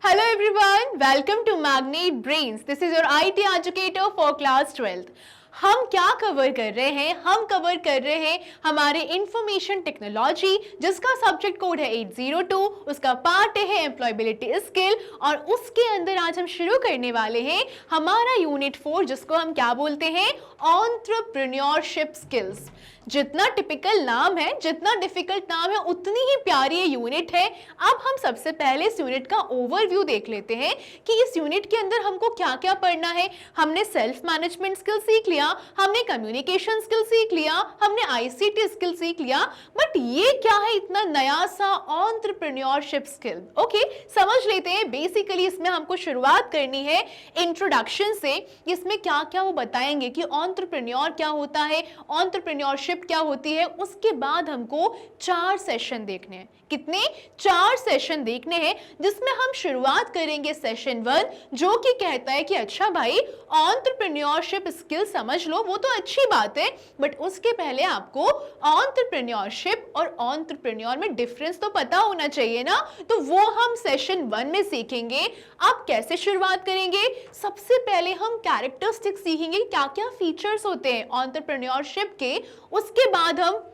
Hello everyone, welcome to Magnet Brains. This is your IT educator for class 12th. हम क्या cover कर रहे हैं? हम कवर कर रहे हैं हमारे इंफॉर्मेशन टेक्नोलॉजी, जिसका सब्जेक्ट कोड है 802, उसका पार्ट है एम्प्लॉयबिलिटी स्किल, और उसके अंदर आज हम शुरू करने वाले हैं हमारा यूनिट 4, जिसको हम क्या बोलते हैं? Entrepreneurship skills. जितना टिपिकल नाम है, जितना डिफिकल्ट नाम है, उतनी ही प्यारी ये यूनिट है। अब हम सबसे पहले इस यूनिट का ओवरव्यू देख लेते हैं कि इस यूनिट के अंदर हमको क्या क्या पढ़ना है। हमने सेल्फ मैनेजमेंट स्किल सीख लिया, हमने कम्युनिकेशन स्किल सीख लिया, हमने आईसीटी स्किल सीख लिया, बट ये क्या है इतना नया सा एंटरप्रेन्योरशिप स्किल? ओके, समझ लेते हैं। बेसिकली इसमें हमको शुरुआत करनी है इंट्रोडक्शन से। इसमें क्या क्या वो बताएंगे कि एंटरप्रेन्योर क्या होता है, एंटरप्रेन्योरशिप क्या होती है। उसके बाद हमको 4 सेशन देखने हैं। कितने? 4 सेशन देखने हैं, जिसमें हम शुरुआत करेंगे सेशन 1, जो कि कहता है कि अच्छा भाई, एंटरप्रेन्योरशिप स्किल समझ लो, वो तो अच्छी बात है, बट उसके पहले आपको एंटरप्रेन्योरशिप और एंटरप्रेन्योर में डिफरेंस तो पता होना चाहिए ना। तो वो हम सेशन 1 में सीखेंगे। अब कैसे शुरुआत करेंगे? सबसे पहले हम कैरेक्टरिस्टिक सीखेंगे, क्या क्या फीचर्स होते हैं एंटरप्रेन्योरशिप के। उसके बाद हम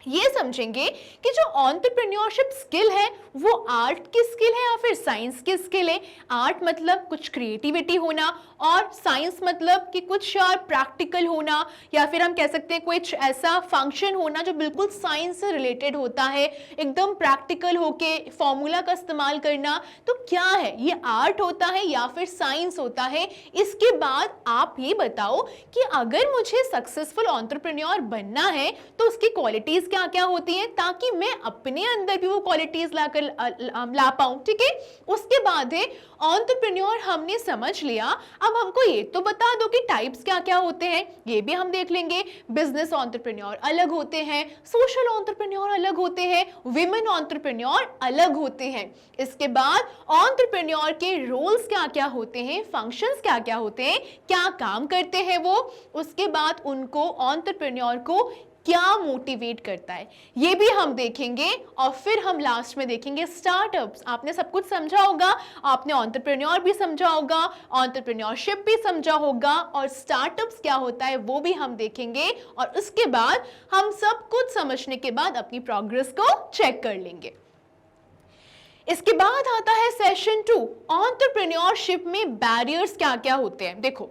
ये समझेंगे कि जो एंटरप्रेन्योरशिप स्किल है वो आर्ट की स्किल है या फिर साइंस की स्किल है। आर्ट मतलब कुछ क्रिएटिविटी होना, और साइंस मतलब कि कुछ प्रैक्टिकल होना, या फिर हम कह सकते हैं कुछ ऐसा फंक्शन होना जो बिल्कुल साइंस से रिलेटेड होता है, एकदम प्रैक्टिकल होके फॉर्मूला का इस्तेमाल करना। तो क्या है ये, आर्ट होता है या फिर साइंस होता है? इसके बाद आप ये बताओ कि अगर मुझे सक्सेसफुल एंटरप्रेन्योर बनना है तो उसकी क्वालिटीज क्या क्या होती हैं, ताकि मैं अपने अंदर भी वो क्वालिटीज ला पाऊं। ठीक है, उसके बाद है एंटरप्रेन्योर हमने समझ लिया। अब हमको ये तो बता दो कि टाइप्स क्या क्या होते हैं, ये भी हम देख लेंगे। बिजनेस एंटरप्रेन्योर अलग होते हैं, सोशल एंटरप्रेन्योर अलग होते हैं, विमेन एंटरप्रेन्योर अलग होते हैं। इसके बाद एंटरप्रेन्योर के रोल्स क्या क्या होते हैं, फंक्शंस क्या क्या होते हैं, क्या काम करते हैं वो। उसके बाद उनको एंटरप्रेन्योर को क्या मोटिवेट करता है, ये भी हम देखेंगे। और फिर हम लास्ट में देखेंगे स्टार्टअप्स। आपने सब कुछ समझा होगा, आपने एंटरप्रेन्योर भी समझा होगा, एंटरप्रेन्योरशिप भी समझा होगा, और स्टार्टअप्स क्या होता है वो भी हम देखेंगे। और उसके बाद हम सब कुछ समझने के बाद अपनी प्रोग्रेस को चेक कर लेंगे। इसके बाद आता है सेशन 2, एंटरप्रेन्योरशिप में बैरियर्स क्या क्या होते हैं। देखो,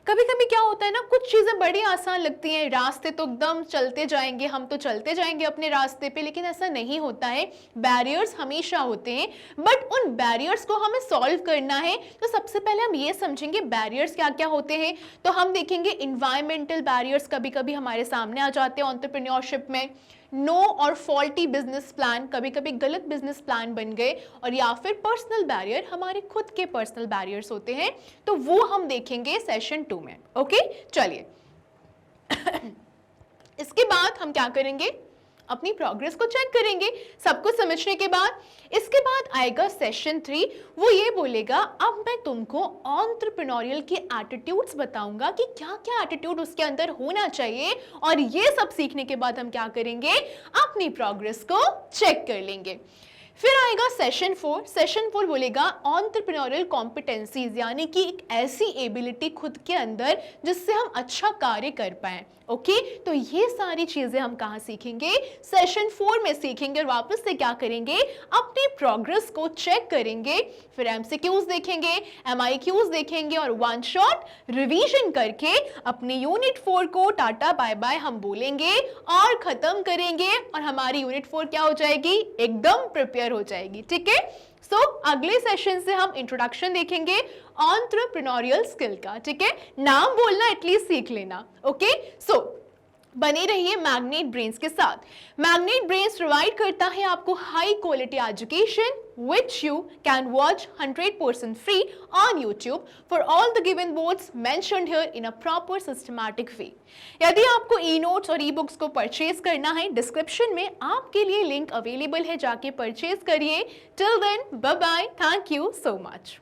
कभी कभी क्या होता है ना, कुछ चीजें बड़ी आसान लगती हैं, रास्ते तो एकदम चलते जाएंगे, हम तो चलते जाएंगे अपने रास्ते पे, लेकिन ऐसा नहीं होता है। बैरियर्स हमेशा होते हैं, बट उन बैरियर्स को हमें सॉल्व करना है। तो सबसे पहले हम ये समझेंगे बैरियर्स क्या क्या होते हैं। तो हम देखेंगे इन्वायरमेंटल बैरियर्स कभी कभी हमारे सामने आ जाते हैं एंटरप्रेन्योरशिप में। नो और फॉल्टी बिजनेस प्लान, कभी कभी गलत बिजनेस प्लान बन गए, और या फिर पर्सनल बैरियर, हमारे खुद के पर्सनल बैरियर्स होते हैं। तो वो हम देखेंगे सेशन 2 में। ओके, चलिए इसके बाद हम क्या करेंगे, अपनी प्रोग्रेस को चेक करेंगे सब कुछ समझने के बाद। इसके बाद आएगा सेशन 3, वो ये बोलेगा अब मैं तुमको एंटरप्रेन्योरियल के एटीट्यूड्स बताऊंगा कि क्या क्या एटीट्यूड उसके अंदर होना चाहिए। और ये सब सीखने के बाद हम क्या करेंगे, अपनी प्रोग्रेस को चेक कर लेंगे। फिर आएगा सेशन 4। सेशन 4 बोलेगा एंटरप्रेन्योरियल कॉम्पिटेंसीज, यानी कि एक ऐसी एबिलिटी खुद के अंदर जिससे हम अच्छा कार्य कर पाएं। ओके, तो ये सारी चीजें हम कहाँ सीखेंगे, सेशन 4 में सीखेंगे। और वापस से क्या करेंगे, अपनी प्रोग्रेस को चेक करेंगे। फिर एमसीक्यूज देखेंगे, एमआईक्यूज देखेंगे, और वन शॉट रिवीजन करके अपनी यूनिट 4 को टाटा बाय बाय हम बोलेंगे और खत्म करेंगे। और हमारी यूनिट 4 क्या हो जाएगी, एकदम प्रिपेयर हो जाएगी। ठीक है, सो अगले सेशन से हम इंट्रोडक्शन देखेंगे एंटरप्रेन्योरियल स्किल का। ठीक है, नाम बोलना एटलीस्ट सीख लेना। ओके, सो बने रहिए मैग्नेट ब्रेन्स के साथ। मैग्नेट ब्रेन्स प्रोवाइड करता है आपको high quality education which you can watch 100% free on YouTube for all the given boards mentioned here in a proper systematic way. यदि आपको ई-नोट्स और ई-बुक्स को परचेज करना है, डिस्क्रिप्शन में आपके लिए लिंक अवेलेबल है, जाके परचेज करिए। Till then, bye bye, thank you so much.